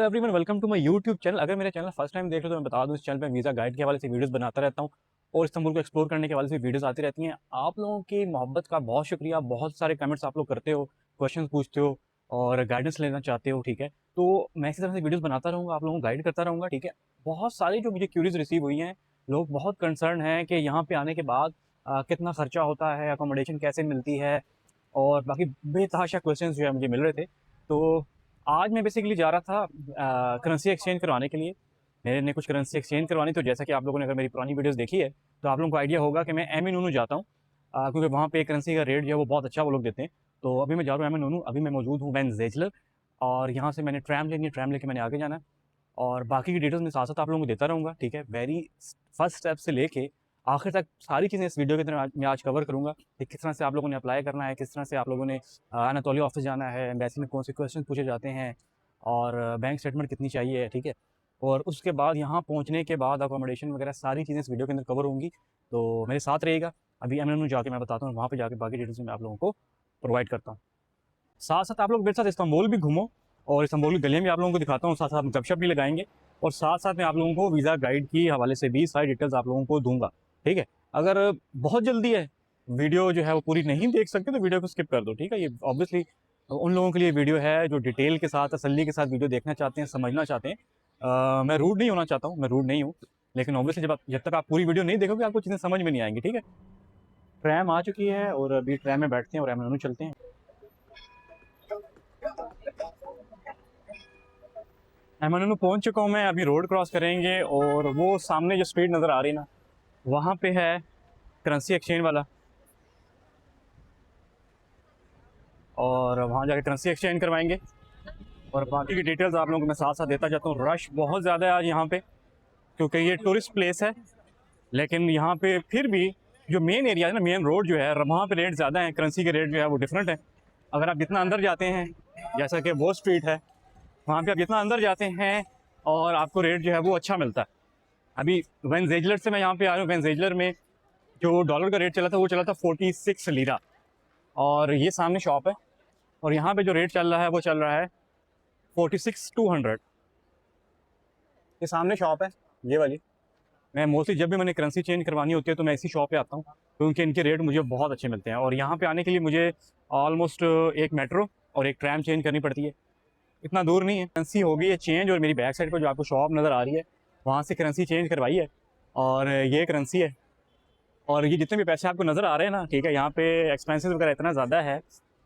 Hello everyone, welcome to my YouTube channel. अगर मेरा channel first time देख रहे हो तो मैं बता दूं, इस चैनल पे वीज़ा गाइड के हवाले से वीडियोस बनाता रहता हूं और इस्तांबुल को एक्सप्लोर करने के हवाले से वीडियोस आती रहती हैं। आप लोगों की मोहब्बत का बहुत शुक्रिया। बहुत सारे कमेंट्स आप लोग करते हो, क्वेश्चन पूछते हो और गाइडेंस लेना चाहते हो। ठीक है, तो मैं इसी तरह से वीडियोज़ बनाता रहूँगा, आप लोगों को गाइड करता रहूँगा। ठीक है, बहुत सारी जो मुझे क्यूरीज रिसीव हुई हैं, लोग बहुत कंसर्न हैं कि यहाँ पर आने के बाद कितना खर्चा होता है, अकोमोडेशन कैसे मिलती है और बाकी बेतहाशा क्वेश्चंस जो है मुझे मिल रहे थे। तो आज मैं बेसिकली जा रहा था करेंसी एक्सचेंज करवाने के लिए। मैंने कुछ करेंसी एक्सचेंज करवानी, तो जैसा कि आप लोगों ने अगर मेरी पुरानी वीडियोस देखी है तो आप लोगों को आइडिया होगा कि मैं एम जाता हूँ, क्योंकि वहाँ पे करेंसी का रेट जो है वो बहुत अच्छा वो लोग देते हैं। तो अभी मैं जा रहा हूँ एम। अभी मैं मौजूद हूँ वैन ज़ेजलर और यहाँ से मैंने ट्रैम लेनी है, ट्रैम लेके मैंने आगे जाना है और बाकी की डिटेल्स मैं साथ साथ आप लोगों को देता रहूँगा। ठीक है, वेरी फर्स्ट स्टेप से लेके आखिर तक सारी चीज़ें इस वीडियो के अंदर मैं आज कवर करूँगा कि किस तरह से आप लोगों ने अप्लाई करना है, किस तरह से आप लोगों ने अनातोलिया ऑफिस जाना है, एम्बेसी में कौन से क्वेश्चन पूछे जाते हैं और बैंक स्टेटमेंट कितनी चाहिए। ठीक है, और उसके बाद यहाँ पहुँचने के बाद अकोमोडेशन वगैरह सारी चीज़ें इस वीडियो के अंदर कवर होंगी, तो मेरे साथ रहिएगा। अभी एम जाके मैं बताता हूँ, वहाँ पे जाके बाकी डिटेल्स मैं आप लोगों को प्रोवाइड करता हूँ। साथ साथ आप लोग मेरे साथ इस्तांबुल भी घूमो और इस्तांबुल की गलियाँ भी आप लोगों को दिखाता हूँ, साथ साथ गपशप भी लगाएंगे और साथ साथ मैं आप लोगों को वीज़ा गाइड की हवाले से भी सारी डिटेल्स आप लोगों को दूंगा। ठीक है, अगर बहुत जल्दी है, वीडियो जो है वो पूरी नहीं देख सकते तो वीडियो को स्किप कर दो। ठीक है, ये ऑब्वियसली उन लोगों के लिए वीडियो है जो डिटेल के साथ, तसल्ली के साथ वीडियो देखना चाहते हैं, समझना चाहते हैं। मैं रूड नहीं होना चाहता हूँ, मैं रूड नहीं हूँ, लेकिन ऑब्वियसली जब तक आप पूरी वीडियो नहीं देखोगे आपको चीज़ें समझ में नहीं आएंगी। ठीक है, ट्रैम आ चुकी है और अभी ट्रैम में बैठते हैं और एम चलते हैं। एम पहुँच चुका हूँ मैं, अभी रोड क्रॉस करेंगे और वो सामने जो स्ट्रीट नज़र आ रही है ना, वहाँ पे है करेंसी एक्सचेंज वाला और वहाँ जाके करेंसी एक्सचेंज करवाएंगे और बाकी की डिटेल्स आप लोगों को मैं साथ साथ देता जाता हूँ। रश बहुत ज़्यादा है आज यहाँ पे, क्योंकि ये टूरिस्ट प्लेस है, लेकिन यहाँ पे फिर भी जो मेन एरिया है ना, मेन रोड जो है, वहाँ पे रेट ज़्यादा है, करेंसी के रेट जो है वो डिफरेंट है। अगर आप जितना अंदर जाते हैं, जैसा कि वो स्ट्रीट है, वहाँ पे आप जितना अंदर जाते हैं और आपको रेट जो है वो अच्छा मिलता है। अभी वैन ज़ेजलर से मैं यहाँ पे आ रहा हूँ। वैन ज़ेजलर में जो डॉलर का रेट चला था वो चला था 46 लीरा और ये सामने शॉप है और यहाँ पे जो रेट चल रहा है वो चल रहा है 46,200। ये सामने शॉप है, ये वाली। मैं मोस्टली जब भी मैंने करेंसी चेंज करवानी होती है तो मैं इसी शॉप पे आता हूँ, क्योंकि इनके रेट मुझे बहुत अच्छे मिलते हैं और यहाँ पे आने के लिए मुझे ऑलमोस्ट एक मेट्रो और एक ट्रैम चेंज करनी पड़ती है। इतना दूर नहीं है। करेंसी हो गई है चेंज और मेरी बैक साइड पर जो आपको शॉप नज़र आ रही है वहाँ से करेंसी चेंज करवाई है और ये करेंसी है। और ये जितने भी पैसे आपको नज़र आ रहे हैं ना, ठीक है, यहाँ पे एक्सपेंसेस वगैरह इतना ज़्यादा है,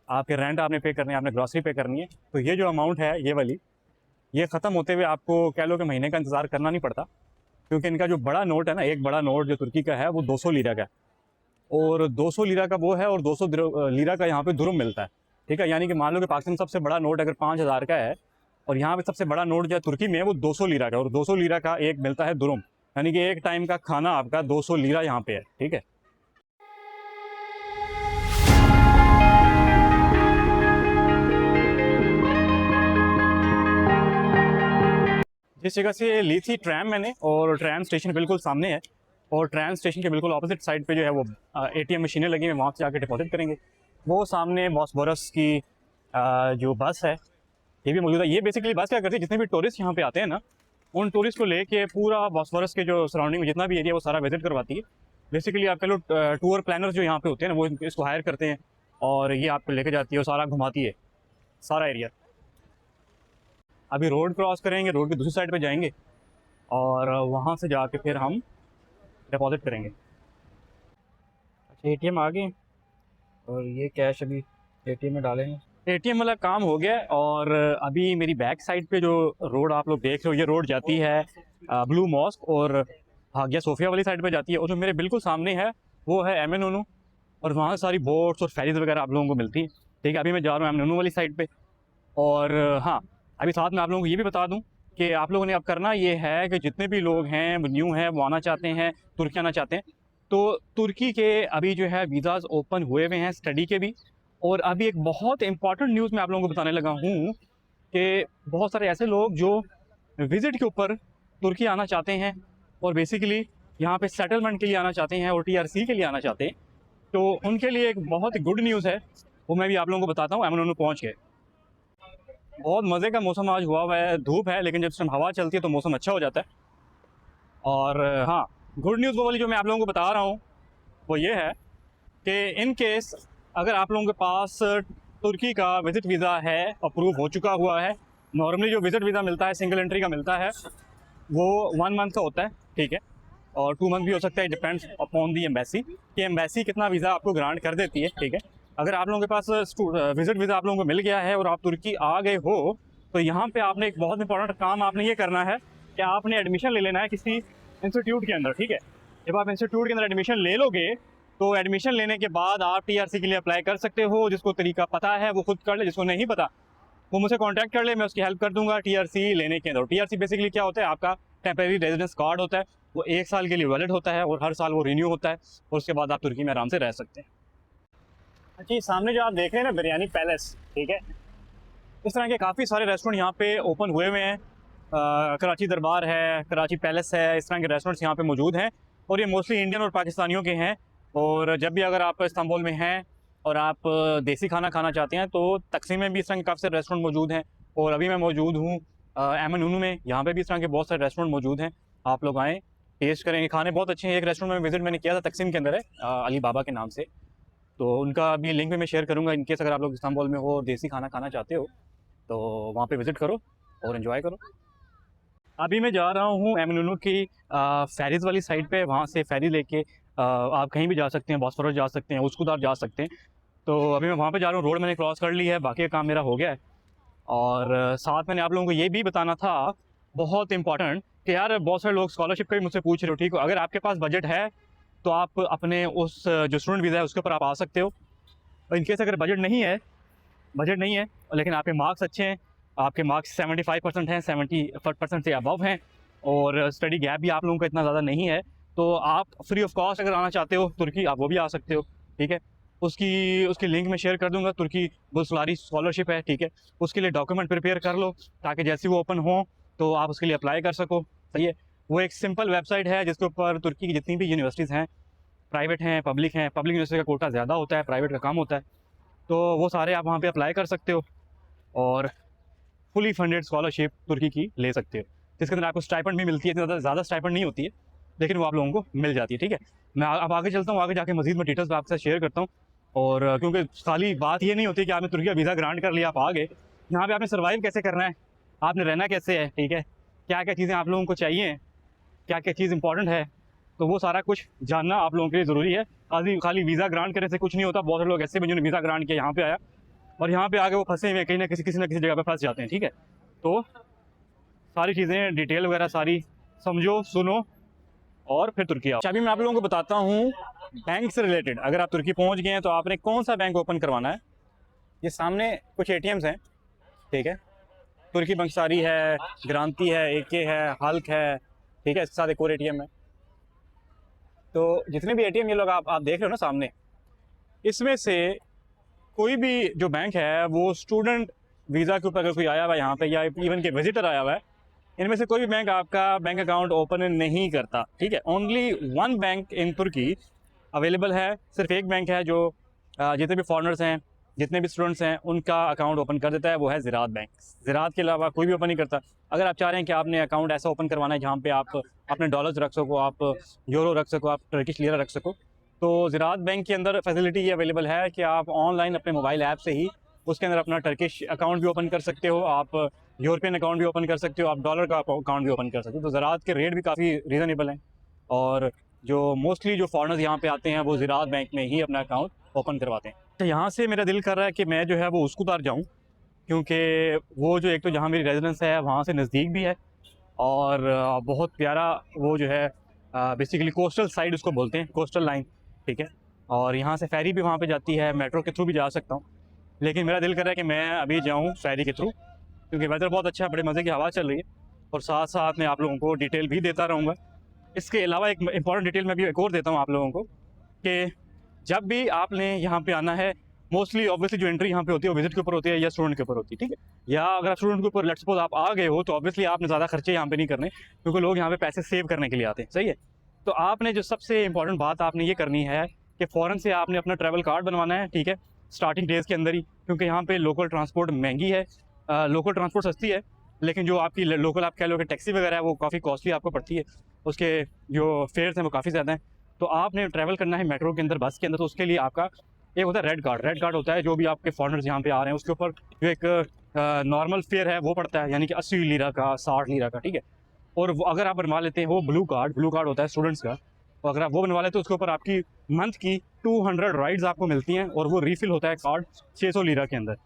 आपके रेंट आपने पे करने हैं, आपने ग्रॉसरी पे करनी है, तो ये जो अमाउंट है ये वाली, ये ख़त्म होते हुए आपको कह लो कि महीने का इंतज़ार करना नहीं पड़ता, क्योंकि इनका जो बड़ा नोट है ना, एक बड़ा नोट जो तुर्की का है वो 200 लीरा का है और 200 लीरा का वो है और 200 लीरा का यहाँ पे दुरुम मिलता है। ठीक है, यानी कि मान लो कि पाकिस्तान सबसे बड़ा नोट अगर 5,000 का है और यहाँ पे सबसे बड़ा नोट जो है तुर्की में है वो 200 लीरा का और 200 लीरा का एक मिलता है दुरुम, यानी कि एक टाइम का खाना आपका 200 लीरा यहाँ पे है। ठीक है, जिस जगह से ली थी ट्रैम मैंने, और ट्रैम स्टेशन बिल्कुल सामने है और ट्रैम स्टेशन के बिल्कुल ऑपोजिट साइड पे जो है वो ATM मशीनें लगी हैं, वहाँ से जाके डिपॉजिट करेंगे। वो सामने बॉस्फोरस की जो बस है ये भी मौजूद है। ये बेसिकली बस क्या करती है, जितने भी टूरिस्ट यहाँ पे आते हैं ना, उन टूरिस्ट को लेके पूरा बॉस्फोरस के जो सराउंडिंग में जितना भी एरिया वो सारा विजिट करवाती है। बेसिकली आपके लोग टूर प्लानर्स जो यहाँ पे होते हैं ना, वो इसको हायर करते हैं और ये आपको लेके जाती है और सारा घुमाती है, सारा एरिया। अभी रोड क्रॉस करेंगे, रोड की दूसरी साइड पे जाएंगे और वहाँ से जाके फिर हम डिपॉजिट करेंगे। अच्छा, ATM आ गए और ये कैश अभी ATM में डालेंगे। ATM वाला काम हो गया और अभी मेरी बैक साइड पे जो रोड आप लोग देख रहे हो, ये रोड जाती है ब्लू मॉस्क और हागिया सोफिया वाली साइड पे जाती है और जो मेरे बिल्कुल सामने है वो है एम और वहाँ सारी बोट्स और फेरीज वगैरह आप लोगों को मिलती है। ठीक है, अभी मैं जा रहा हूँ एम वाली साइड पे और हाँ, अभी साथ में आप लोगों को ये भी बता दूं कि आप लोगों ने अब करना ये है कि जितने भी लोग हैं वो न्यू हैं, वो आना चाहते हैं, तुर्की आना चाहते हैं, तो तुर्की के अभी जो है वीज़ाज़ ओपन हुए हुए हैं स्टडी के भी। और अभी एक बहुत इंपॉर्टेंट न्यूज़ मैं आप लोगों को बताने लगा हूँ कि बहुत सारे ऐसे लोग जो विज़िट के ऊपर तुर्की आना चाहते हैं और बेसिकली यहाँ पे सेटलमेंट के लिए आना चाहते हैं और TRC के लिए आना चाहते हैं, तो उनके लिए एक बहुत गुड न्यूज़ है, वो मैं भी आप लोगों को बताता हूँ। एम पहुँच गए। बहुत मज़े का मौसम आज हुआ है, धूप है लेकिन जब से हवा चलती है तो मौसम अच्छा हो जाता है। और हाँ, गुड न्यूज़ वो वाली जो मैं आप लोगों को बता रहा हूँ, वो ये है कि इन केस अगर आप लोगों के पास तुर्की का विज़िट वीज़ा है, अप्रूव हो चुका हुआ है। नॉर्मली जो विज़िट वीज़ा मिलता है, सिंगल एंट्री का मिलता है, वो 1 मंथ का होता है, ठीक है? और 2 मंथ भी हो सकता है, डिपेंड्स अपॉन दी एम्बेसी कि एम्बेसी कितना वीज़ा आपको ग्रांट कर देती है, ठीक है? अगर आप लोगों के पास विज़िट वीज़ा आप लोगों को मिल गया है और आप तुर्की आ गए हो, तो यहाँ पे आपने एक बहुत इंपॉर्टेंट काम आपने ये करना है कि आपने एडमिशन ले लेना है किसी इंस्टीट्यूट के अंदर, ठीक है? जब आप इंस्टीट्यूट के अंदर एडमिशन ले लोगे, तो एडमिशन लेने के बाद आप टीआरसी के लिए अप्लाई कर सकते हो। जिसको तरीका पता है वो खुद कर ले, जिसको नहीं पता वो मुझसे कांटेक्ट कर ले, मैं उसकी हेल्प कर दूंगा टीआरसी लेने के अंदर। टीआरसी बेसिकली क्या होता है, आपका टेम्परेरी रेजिडेंस कार्ड होता है, वो 1 साल के लिए वैलिड होता है और हर साल वो रिन्यू होता है और उसके बाद आप तुर्की में आराम से रह सकते हैं। अच्छा, सामने जो आप देख रहे हैं ना, बिरयानी पैलेस, ठीक है? इस तरह के काफ़ी सारे रेस्टोरेंट यहाँ पे ओपन हुए हुए हैं। कराची दरबार है, कराची पैलेस है, इस तरह के रेस्टोरेंट्स यहाँ पे मौजूद हैं और ये मोस्टली इंडियन और पाकिस्तानियों के हैं। और जब भी अगर आप इस्तांबुल में हैं और आप देसी खाना खाना चाहते हैं तो तकसीम में भी इस तरह के काफ़ी सारे रेस्टोरेंट मौजूद हैं। और अभी मैं मौजूद हूँ एमएनयू में, यहाँ पे भी इस तरह के बहुत सारे रेस्टोरेंट मौजूद हैं। आप लोग आएँ, टेस्ट करेंगे, खाने बहुत अच्छे हैं। एक रेस्टोरेंट में विजिट मैंने किया था, तकसीम के अंदर है, अली बाबा के नाम से, तो उनका भी लिंक भी मैं शेयर करूँगा। इनकेस अगर आप लोग इस्तांबुल में हो और देसी खाना खाना चाहते हो तो वहाँ पे विज़िट करो और एंजॉय करो। अभी मैं जा रहा हूँ एमएनयू की फेरीज़ वाली साइड पे, वहाँ से फेरी लेके आप कहीं भी जा सकते हैं, बॉस्फोरस जा सकते हैं, उस्कूदार जा सकते हैं। तो अभी मैं वहाँ पे जा रहा हूँ, रोड मैंने क्रॉस कर ली है, बाकी का काम मेरा हो गया है। और साथ मैंने आप लोगों को ये भी बताना था, बहुत इंपॉर्टेंट, कि यार बहुत सारे लोग स्कॉलरशिप का भी मुझसे पूछ रहे हो, ठीक हो? अगर आपके पास बजट है तो आप अपने उस जो स्टूडेंट वीज़ा है उसके ऊपर आप आ सकते हो। और इनकेस अगर बजट नहीं है लेकिन आपके मार्क्स अच्छे हैं, आपके मार्क्स 75% हैं, 70% से अबव हैं और स्टडी गैप भी आप लोगों का इतना ज़्यादा नहीं है, तो आप फ्री ऑफ कॉस्ट अगर आना चाहते हो तुर्की, आप वो भी आ सकते हो, ठीक है? उसकी लिंक मैं शेयर कर दूंगा। तुर्की बुल्सलारी स्कॉलरशिप है, ठीक है? उसके लिए डॉक्यूमेंट प्रिपेयर कर लो ताकि जैसे वो ओपन हो तो आप उसके लिए अप्लाई कर सको, सही है? वो एक सिंपल वेबसाइट है जिसके ऊपर तुर्की की जितनी भी यूनिवर्सिटीज़ हैं, प्राइवेट हैं, पब्लिक हैं, पब्लिक यूनिवर्सिटी का कोटा ज़्यादा होता है, प्राइवेट का कम होता है, तो वो सारे आप वहाँ पे अप्लाई कर सकते हो और फुली फंडेड स्कॉलरशिप तुर्की की ले सकते हो, जिसके अंदर आपको स्टाइपेंड भी मिलती है। इतनी ज़्यादा स्टाइपेंड नहीं होती है लेकिन वो आप लोगों को मिल जाती है, ठीक है? मैं अब आगे चलता हूँ, आगे जाके मजीद मैं डिटेल्स आपके साथ शेयर करता हूँ। और क्योंकि खाली बात ये नहीं होती कि आपने तुर्की का वीज़ा ग्रांट कर लिया, आप आ गए, यहाँ पे आपने सर्वाइव कैसे करना है, आपने रहना कैसे है, ठीक है? क्या क्या चीज़ें आप लोगों को चाहिए, क्या क्या चीज़ इंपॉर्टेंट है, तो वो सारा कुछ जानना आप लोगों के लिए ज़रूरी है। खाली वीज़ा ग्रांट करने से कुछ नहीं होता। बहुत सारे लोग ऐसे भी जिन्होंने वीज़ा ग्रांट किया यहाँ पे आया और यहाँ पे आके वो फंसे हुए कहीं ना किसी जगह पे फंस जाते हैं, ठीक है? तो सारी चीज़ें डिटेल वगैरह सारी समझो, सुनो और फिर तुर्की आओ। अभी मैं आप लोगों को बताता हूँ बैंक से रिलेटेड। अगर आप तुर्की पहुँच गए हैं तो आपने कौन सा बैंक ओपन करवाना है। ये सामने कुछ एटीएम्स हैं, ठीक है? तुर्की बंकसारी है, ग्रांति है, एके है, हल्क है, ठीक है? इसके साथ एक और एटीएम है। तो जितने भी एटीएम ये लोग आप देख रहे हो ना सामने, इसमें से कोई भी जो बैंक है वो स्टूडेंट वीज़ा के ऊपर अगर कोई आया हुआ है यहाँ पे या इवन के विजिटर आया हुआ है, इनमें से कोई भी बैंक आपका बैंक अकाउंट ओपन नहीं करता, ठीक है? ओनली वन बैंक इन तुर्की अवेलेबल है। सिर्फ एक बैंक है जो जितने भी फॉरेनर्स हैं, जितने भी स्टूडेंट्स हैं, उनका अकाउंट ओपन कर देता है, वो है ज़रात बैंक। ज़रात के अलावा कोई भी ओपन नहीं करता। अगर आप चाह रहे हैं कि आपने अकाउंट ऐसा ओपन करवाना है जहाँ पे आप अपने डॉलर्स रख सको, आप यूरो रख सको, आप टर्किश लीरा रख सको, तो ज़रात बैंक के अंदर फैसिलिटी ये अवेलेबल है कि आप ऑनलाइन अपने मोबाइल ऐप से ही उसके अंदर अपना टर्किश अकाउंट भी ओपन कर सकते हो, आप यूरोपियन अकाउंट भी ओपन कर सकते हो, आप डॉलर का अकाउंट भी ओपन कर सकते हो। तो ज़रात के रेट भी काफ़ी रीज़नेबल हैं और जो मोस्टली जो फॉरेनर्स यहाँ पे आते हैं वो ज़रात बैंक में ही अपना अकाउंट ओपन करवाते हैं। तो यहाँ से मेरा दिल कर रहा है कि मैं जो है वो उस्कूदार जाऊँ, क्योंकि वो जो एक तो जहाँ मेरी रेजिडेंस है वहाँ से नज़दीक भी है और बहुत प्यारा वो जो है बेसिकली कोस्टल साइड उसको बोलते हैं, कोस्टल लाइन, ठीक है? और यहाँ से फेरी भी वहाँ पे जाती है, मेट्रो के थ्रू भी जा सकता हूँ, लेकिन मेरा दिल कर रहा है कि मैं अभी जाऊँ फेरी के थ्रू, क्योंकि वेदर बहुत अच्छा है, बड़े मज़े की हवा चल रही है और साथ साथ मैं आप लोगों को डिटेल भी देता रहूँगा। इसके अलावा एक इंपॉर्टेंट डिटेल मैं भी एक और देता हूँ आप लोगों को कि जब भी आपने यहाँ पे आना है, मोस्टली ऑब्वियसली जो एंट्री यहाँ पे होती है वो विजिट के ऊपर होती है या स्टूडेंट के ऊपर होती है, ठीक है? या अगर आप स्टूडेंट के ऊपर लेट्स सपोज आप आ गए हो तो ऑब्वियसली आपने ज़्यादा खर्चे यहाँ पे नहीं करने, क्योंकि लोग यहाँ पे पैसे सेव करने के लिए आते हैं, सही है? तो आपने जो सबसे इंपॉर्टेंट बात आपने ये करनी है कि फ़ौरन से आपने अपना ट्रैवल कार्ड बनवाना है, ठीक है? स्टार्टिंग डेज़ के अंदर ही, क्योंकि यहाँ पे लोकल ट्रांसपोर्ट महंगी है लोकल ट्रांसपोर्ट सस्ती है, लेकिन जो आपकी लोकल आप कह लो कि टैक्सी वगैरह है वो काफ़ी कॉस्टली आपको पड़ती है, उसके जो फेयर्स हैं वो काफ़ी ज़्यादा हैं। तो आपने ट्रैवल करना है मेट्रो के अंदर, बस के अंदर, तो उसके लिए आपका एक होता है रेड कार्ड होता है, जो भी आपके फॉरनर्स यहाँ पे आ रहे हैं उसके ऊपर जो एक नॉर्मल फेयर है वो पड़ता है, यानी कि 80 लीरा का, 60 लीरा का, ठीक है। और वो अगर आप बनवा लेते हैं वो ब्लू कार्ड होता है स्टूडेंट्स का, तो अगर आप वो बनवा लेते हैं उसके ऊपर आपकी मंथ की 200 राइड्स आपको मिलती हैं, और वो रीफिल होता है कार्ड 600 लीरा के अंदर,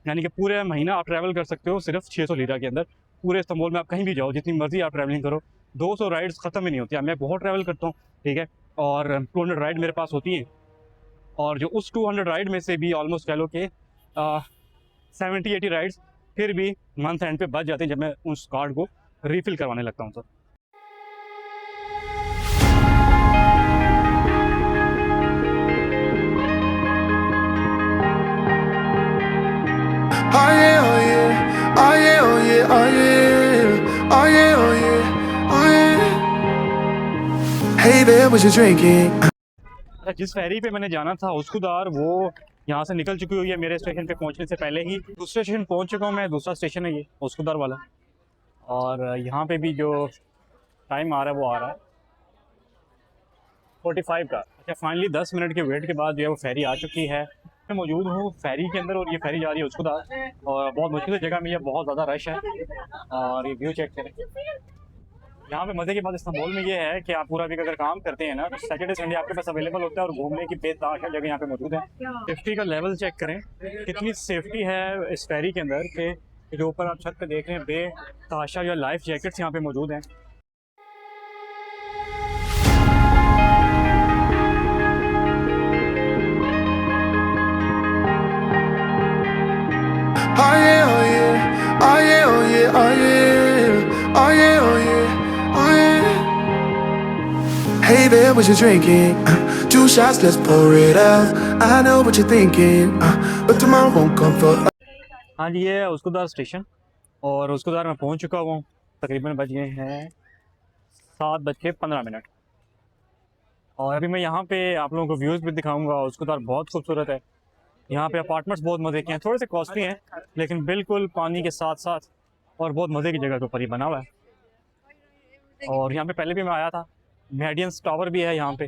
यानी कि पूरे महीना आप ट्रैवल कर सकते हो सिर्फ 600 लीरा के अंदर। पूरे इस्तांबुल में आप कहीं भी जाओ, जितनी मर्जी आप ट्रैवलिंग करो, 200 राइड्स ख़त्म ही नहीं होती। मैं बहुत ट्रैवल करता हूँ, ठीक है, और 200 राइड मेरे पास होती हैं, और जो उस 200 राइड में से भी ऑलमोस्ट कह लो कि 70-80 राइड्स फिर भी मंथ एंड पे बच जाती हैं जब मैं उस कार्ड को रीफिल करवाने लगता हूँ तो। Oh yeah, oh yeah, oh yeah, oh yeah, oh yeah, oh yeah, oh yeah, oh yeah. Hey there, what you drinking? अच्छा, जिस फेरी पे मैंने जाना था उस्कूदार, वो यहाँ से निकल चुकी हुई है मेरे स्टेशन पे पहुँचने से पहले ही। दूसरे स्टेशन पहुँच चुका हूँ मैं, दूसरा स्टेशन है ये उस्कूदार वाला, और यहाँ पे भी जो टाइम आ रहा है वो आ रहा है 45 का। अच्छा, फाइनली 10 मिनट के वेट के बाद जो है वो फेरी आ चुकी है। मैं मौजूद हूँ फेरी के अंदर, और ये फेरी जा रही है उस्कूदार, और बहुत मुश्किल से जगह मिली है, बहुत ज़्यादा रश है। और ये व्यू चेक करें यहाँ पे। मज़े की बात इस्तांबुल में ये है कि आप पूरा वीक अगर काम करते हैं ना, तो सैटरडे संडे आपके पास अवेलेबल होता है, और घूमने की बेताशा जगह यहाँ पे मौजूद है। सेफ्टी का लेवल चेक करें, कितनी सेफ्टी है इस फेरी के अंदर, कि जो ऊपर आप छत पे देख रहे हैं बेताशा जो लाइफ जैकेट्स यहाँ पे मौजूद हैं। Oh yeah, oh yeah, oh yeah, oh yeah, oh yeah, oh yeah, oh yeah, oh yeah. Hey there, what you drinking? 2 shots, let's pour it out. I know what you're thinking, but tomorrow won't come for us. हाँ जी, ये है उस्कूदार station, और उस्कूदार में पहुँच चुका हूँ। तकरीबन बज गए हैं 7:15, और अभी मैं यहाँ पे आप लोगों को व्यूज़ भी दिखाऊंगा। उस्कूदार बहुत खूबसूरत है, यहाँ पे अपार्टमेंट्स बहुत मज़े के हैं, थोड़े से कॉस्टली हैं, लेकिन बिल्कुल पानी के साथ साथ और बहुत मज़े की जगह के ऊपर ही बना हुआ है। और यहाँ पे पहले भी मैं आया था। मेडियंस टावर भी है यहाँ पे,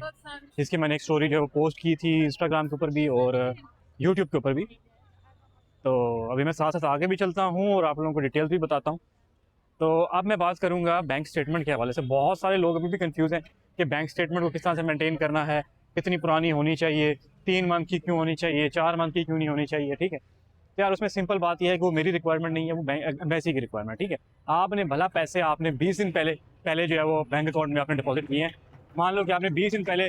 जिसकी मैंने एक स्टोरी जो है वो पोस्ट की थी इंस्टाग्राम के ऊपर भी और यूट्यूब के ऊपर भी। तो अभी मैं साथ साथ आगे भी चलता हूँ और आप लोगों को डिटेल्स भी बताता हूँ। तो अब मैं बात करूँगा बैंक स्टेटमेंट के हवाले से। बहुत सारे लोग अभी भी कंफ्यूज हैं कि बैंक स्टेटमेंट को किस तरह से मेंटेन करना है, कितनी पुरानी होनी चाहिए, 3 मंथ की क्यों होनी चाहिए, 4 मंथ की क्यों नहीं होनी चाहिए, ठीक है। तो यार उसमें सिंपल बात यह है कि वो मेरी रिक्वायरमेंट नहीं है, वो एम्बेसी की रिक्वायरमेंट, ठीक है। आपने भला पैसे आपने 20 दिन पहले जो है वो बैंक अकाउंट में आपने डिपॉजिट किए हैं। मान लो कि आपने 20 दिन पहले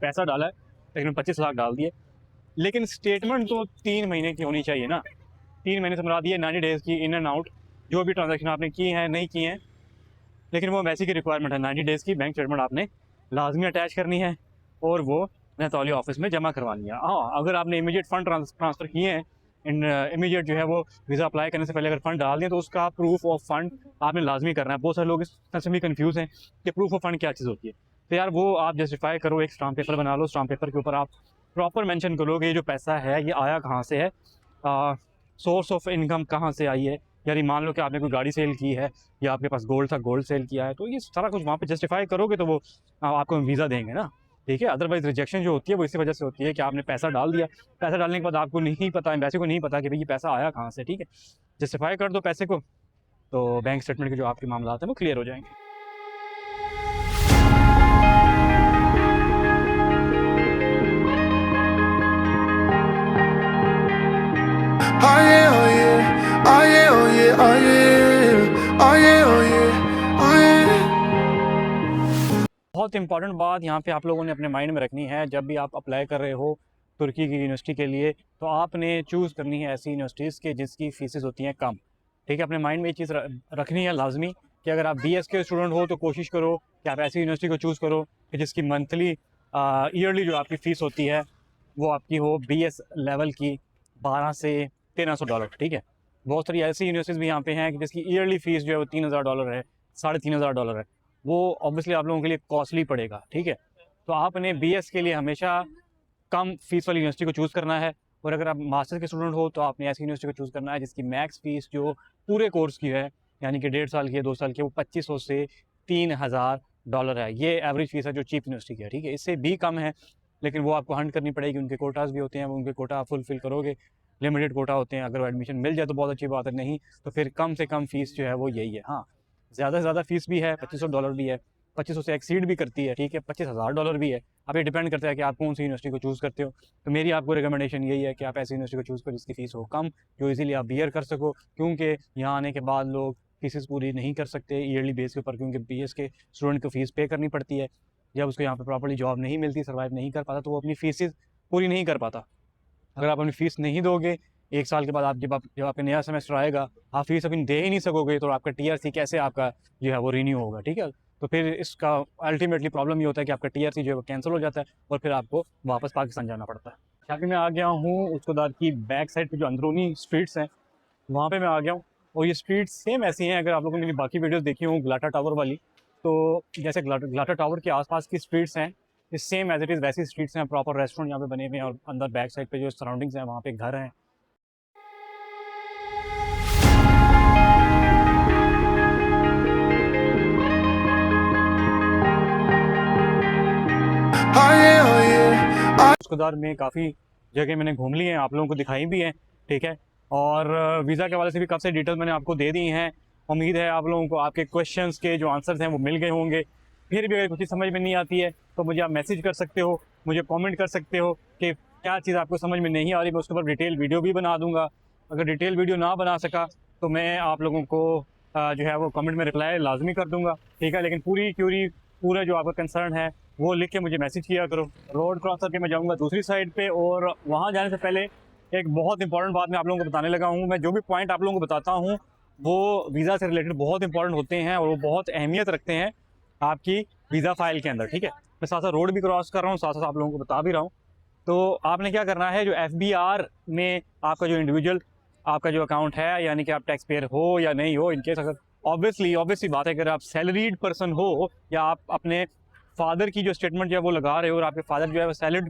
पैसा डाला है, लेकिन 25 लाख डाल दिए, लेकिन स्टेटमेंट तो 3 महीने की होनी चाहिए ना। 3 महीने से मुराद ये 90 डेज़ की इन एंड आउट, जो भी ट्रांजैक्शन आपने की हैं नहीं की हैं, लेकिन वो एम्बेसी की रिक्वायरमेंट है। 90 डेज़ की बैंक स्टेटमेंट आपने लाजमी अटैच करनी है, और वो नेतालिया ऑफिस में जमा करवानी है। हाँ, अगर आपने इमीडिएट फ़ंड ट्रांसफ़र किए हैं, इमीडिएट जो है वो वीज़ा अप्लाई करने से पहले अगर फ़ंड डाल दिए, तो उसका प्रूफ ऑफ फ़ंड आपने लाजमी करना है। बहुत सारे लोग इस तरह से भी कन्फ्यूज़ हैं कि प्रूफ ऑफ फ़ंड क्या चीज़ होती है। तो यार वो आप जस्टिफाई करो, एक स्टाम्प पेपर बना लो, स्टाम्प पेपर के ऊपर आप प्रॉपर मेंशन करो कि ये जो पैसा है ये आया कहाँ से है, सोर्स ऑफ इनकम कहाँ से आई है। यानी मान लो कि आपने कोई गाड़ी सेल की है, या आपके पास गोल्ड था, गोल्ड सेल किया है, तो ये सारा कुछ वहाँ पे जस्टिफाई करोगे तो वो आपको वीज़ा देंगे ना, ठीक है। अदरवाइज़ रिजेक्शन जो होती है वो इसी वजह से होती है कि आपने पैसा डाल दिया, पैसा डालने के बाद आपको नहीं पता, एम्बेसी को नहीं पता कि भाई ये पैसा आया कहाँ से, ठीक है। जस्टिफाई कर दो पैसे को, तो बैंक स्टेटमेंट के जो आपके मामला हैं वो क्लियर हो जाएंगे। Oh yeah, oh yeah, oh yeah, oh yeah, oh yeah, oh yeah, oh yeah, oh yeah. बहुत इंपॉर्टेंट बात यहाँ पे आप लोगों ने अपने माइंड में रखनी है, जब भी आप अप्लाई कर रहे हो तुर्की की यूनिवर्सिटी के लिए, तो आपने चूज़ करनी है ऐसी यूनिवर्सिटीज़ के जिसकी फ़ीसेस होती हैं कम, ठीक है। अपने माइंड में ये चीज़ रखनी है लाजमी कि अगर आप BS के स्टूडेंट हो तो कोशिश करो कि आप ऐसी यूनिवर्सिटी को चूज़ करो कि जिसकी मंथली ईयरली जो आपकी फ़ीस होती है वो आपकी हो BS लेवल की 12 से $1300, ठीक है। बहुत सारी ऐसी यूनिवर्सिटीज़ भी यहाँ पे हैं कि जिसकी ईयरली फ़ीस जो है वो $3000 है, $3500 है। वो ऑब्वियसली आप लोगों के लिए कॉस्टली पड़ेगा, ठीक है। तो आपने BS के लिए हमेशा कम फीस वाली यूनिवर्सिटी को चूज़ करना है, और अगर आप मास्टर्स के स्टूडेंट हो तो आपने ऐसी यूनिवर्सिटी को चूज़ करना है जिसकी मैक्स फ़ीस जो पूरे कोर्स की है, यानी कि 1.5 साल की है, 2 साल की है, वो 2500 से $3000 है। ये एवरेज फ़ीस है जो चीप यूनिवर्सिटी की है, ठीक है? इससे भी कम है, लेकिन वो आपको हंट करनी पड़ेगी, उनके कोटास भी होते हैं, वो उनके कोटा आप फुलफ़िल करोगे, लिमिटेड कोटा होते हैं। अगर वो एडमिशन मिल जाए तो बहुत अच्छी बात है, नहीं तो फिर कम से कम फ़ीस जो है वो यही है। हाँ, ज़्यादा से ज़्यादा फ़ीस भी है, $2500 भी है, 2500 से एक्सीड भी करती है, ठीक है? $25000 भी है। अब ये डिपेंड करता है कि आप कौन-सी यूनिवर्सिटी को चूज़ करते हो। तो मेरी आपको रिकमेंडेशन यही है कि आप ऐसी यूनिवर्सिटी को चूज़ करो जिसकी फ़ीस हो कम, जो ईज़िली आप बियर कर सको, क्योंकि यहाँ आने के बाद लोग फ़ीसेस पूरी नहीं कर सकते ईयरली बेस के ऊपर, क्योंकि बीएस के स्टूडेंट को फ़ीस पे करनी पड़ती है। जब उसको यहाँ पे प्रॉपर्ली जॉब नहीं मिलती, सर्वाइव नहीं कर पाता, तो वो अपनी फ़ीसेस पूरी नहीं कर पाता। अगर आप अपनी फ़ीस नहीं दोगे, 1 साल के बाद जब आपका नया सेमेस्टर आएगा, आप फ़ीस अपनी दे ही नहीं सकोगे, तो आपका टीआरसी कैसे आपका जो है वो रिन्यू होगा, ठीक है? तो फिर इसका अल्टीमेटली प्रॉब्लम ये होता है कि आपका टीआरसी जो है वो कैंसल हो जाता है और फिर आपको वापस पाकिस्तान जाना पड़ता है। बाकी मैं आ गया हूँ उसकोदार की बैक साइड पे जो अंदरूनी स्ट्रीट्स हैं, वहाँ पे मैं आ गया हूँ और ये स्ट्रीट्स सेम ऐसी हैं। अगर आप लोगों ने मेरी बाकी वीडियोस देखी हों गलाटा टावर वाली, तो जैसे गलाटा टावर के आसपास की स्ट्रीट्स हैं, ये सेम एज़ इट इज़ वैसी स्ट्रीट्स हैं। प्रॉपर रेस्टोरेंट यहाँ पे बने हुए हैं और अंदर बैक साइड पे जो सराउंडिंग्स हैं वहाँ पे घर हैं। Oh yeah, oh yeah. उसकोदार में काफ़ी जगह मैंने घूम ली हैं, आप लोगों को दिखाई भी हैं, ठीक है? और वीज़ा के हवाले से भी काफ़ी सारी डिटेल मैंने आपको दे दी हैं। उम्मीद है आप लोगों को आपके क्वेश्चंस के जो आंसर्स हैं वो मिल गए होंगे। फिर भी अगर कुछ चीज़ समझ में नहीं आती है तो मुझे आप मैसेज कर सकते हो, मुझे कमेंट कर सकते हो कि क्या चीज़ आपको समझ में नहीं आ रही। मैं उसके ऊपर डिटेल वीडियो भी बना दूँगा। अगर डिटेल वीडियो ना बना सका तो मैं आप लोगों को जो है वो कमेंट में रिप्लाई लाजमी कर दूँगा, ठीक है? लेकिन पूरी क्यूरी, पूरा जो आपका कंसर्न है वो लिख के मुझे मैसेज किया करो। रोड क्रॉस करके मैं जाऊँगा दूसरी साइड पे, और वहाँ जाने से पहले एक बहुत इंपॉर्टेंट बात मैं आप लोगों को बताने लगा हूँ। मैं जो भी पॉइंट आप लोगों को बताता हूँ वो वीज़ा से रिलेटेड बहुत इंपॉर्टेंट होते हैं और वो बहुत अहमियत रखते हैं आपकी वीज़ा फ़ाइल के अंदर, ठीक है? मैं साथ-साथ रोड भी क्रॉस कर रहा हूँ, साथ-साथ आप लोगों को बता भी रहा हूँ। तो आपने क्या करना है, जो एफबीआर में आपका जो इंडिविजुअल आपका जो अकाउंट है, यानी कि आप टैक्स पेयर हो या नहीं हो, इन केस अगर ऑब्वियसली बात है, अगर आप सैलरीड पर्सन हो या आप अपने फादर की जो स्टेटमेंट जो है वो लगा रहे हो और आपके फादर जो है वो सैलरीड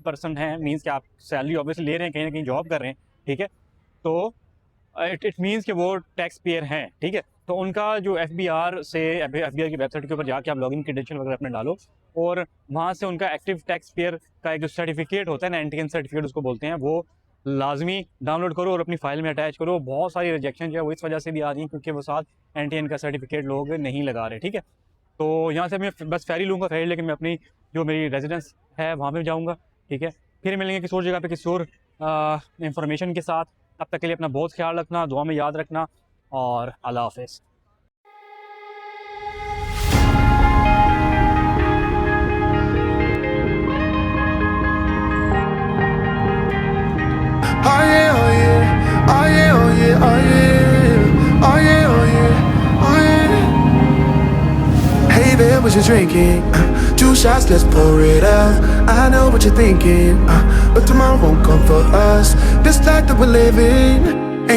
पर्सन है, मीन्स कि आप सैलरी ऑब्वियसली ले रहे हैं, कहीं ना कहीं जॉब कर रहे हैं, ठीक है? तो इट मीन्स कि वो टैक्स पेयर हैं, ठीक है? तो उनका जो एफबीआर की वेबसाइट के ऊपर जाके आप लॉगिन क्रेडेंशियल वगैरह अपने डालो और वहाँ से उनका एक्टिव टैक्स पेयर का एक जो सर्टिफिकेट होता है ना, एनटीएन सर्टिफिकेट उसको बोलते हैं, वो लाजमी डाउनलोड करो और अपनी फाइल में अटैच करो। बहुत सारी रिजेक्शन जो है वो इस वजह से भी आ रही है क्योंकि वो साथ एनटीएन का सर्टिफिकेट लोग नहीं लगा रहे, ठीक है? तो यहाँ से मैं बस फेरी लूँगा फेरी, लेकिन मैं अपनी जो मेरी रेजिडेंस है वहाँ पे जाऊँगा, ठीक है? फिर मिलेंगे किसी और जगह पे किसी और इंफॉर्मेशन के साथ। तब तक के लिए अपना बहुत ख्याल रखना, दुआ में याद रखना और अल्लाह हाफ़िज़। Oh yeah, oh yeah. Oh yeah, oh yeah, oh yeah. Oh yeah, oh yeah, oh yeah. Hey there, what you drinking? 2 shots, let's pour it out. I know what you're thinking, but tomorrow won't come for us. This life that we're living.